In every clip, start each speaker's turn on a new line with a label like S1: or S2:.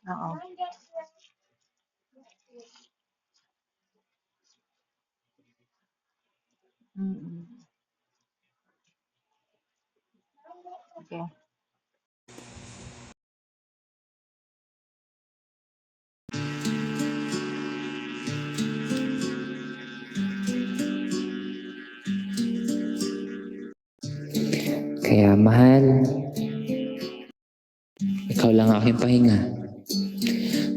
S1: Oo. Mm. Okey.
S2: Kaya mahal, ikaw lang aking pahinga.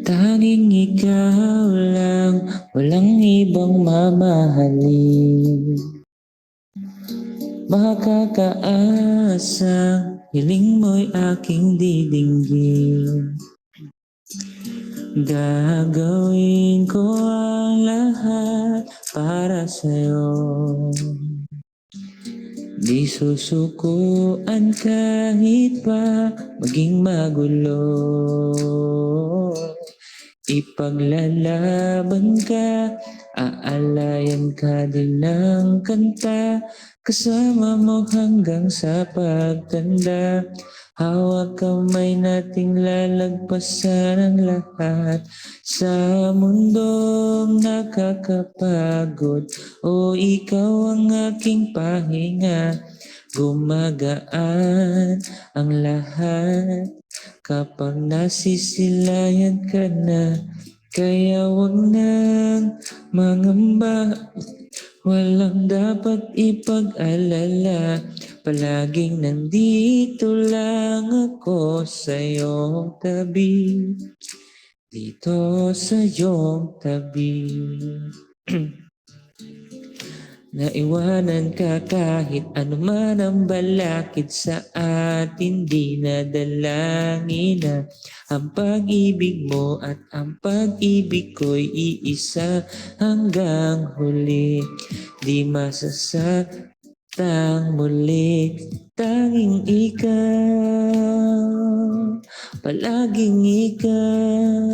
S2: Tanging ikaw lang, walang ibang mamahalin. Makakaasang hiling mo'y aking didinggin. Gagawin ko ang lahat para sa'yo. Di susukuan kahit pa maging magulo. Ipaglalaban ka, aalayan ka din ng kanta, kasama mo hanggang sa pagtanda. Hawak kamay nating lalagpasan ang lahat sa mundong nakakapagod. O ikaw ang aking pahinga, gumagaan ang lahat kapag nasisilayan ka na. Kaya wag nang mangamba, walang dapat ipag-alala. Palaging nandito lang ako sa iyong tabi, dito sa iyong tabi. Naiwanan ka kahit anuman ang balakid sa atin, di nadalangin na ang pag-ibig mo at ang pag-ibig ko'y iisa hanggang huli. Di masasaktan muli, tanging ikaw, palaging ikaw.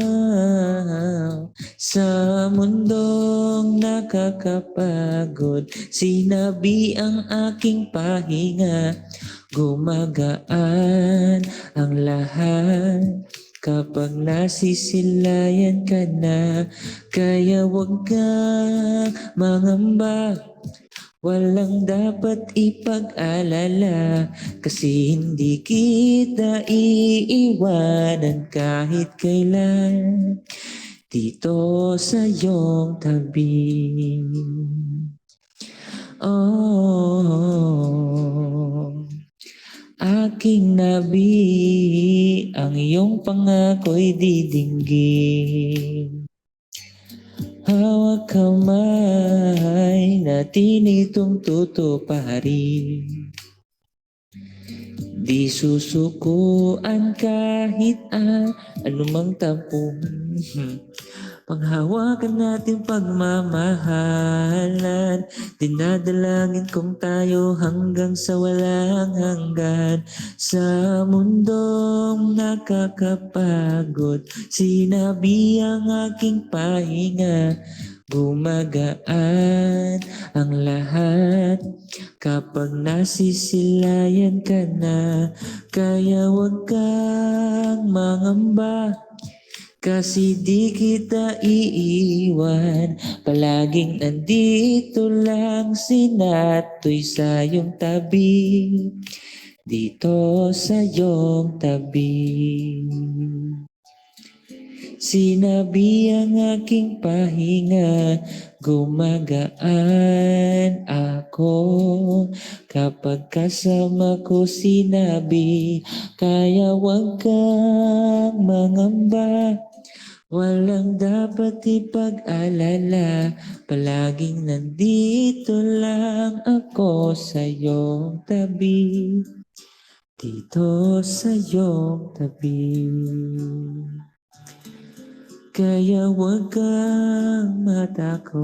S2: Sa mundong nakakapagod, sinabi ang aking pahinga, gumagaan ang lahat kapag nasisilayan ka na. Kaya wag kang mangamba, walang dapat ipag-alala, kasi hindi kita iiwanan kahit kailan, dito sa iyong tabi. Oh, aking nabi, ang iyong pangako'y didinggin. Hawak kamay natin itong tutuparin. Di susukuan kahit anumang tampong panghawakan natin pagmamahalan. Dinadalangin kong tayo hanggang sa walang hanggan. Sa mundong nakakapagod, sinabi ang aking pahinga, gumagaan ang lahat kapag nasisilayan ka na. Kaya wag kang mangamba, kasi di kita iiwan, palaging nandito lang sinato'y sa iyong tabi, dito sa iyong tabi. Sinabi ang aking pahinga, gumagaan ako kapag kasama ko sinabi. Kaya wag kang mangamba, walang dapat ipag-alala, palaging nandito lang ako sa iyong tabi, dito sa iyong tabi. Kaya wag kang matakot,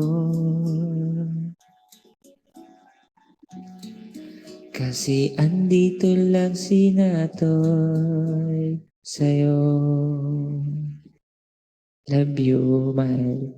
S2: kasi andito lang sinato'y sa'yo. Love you, mahal.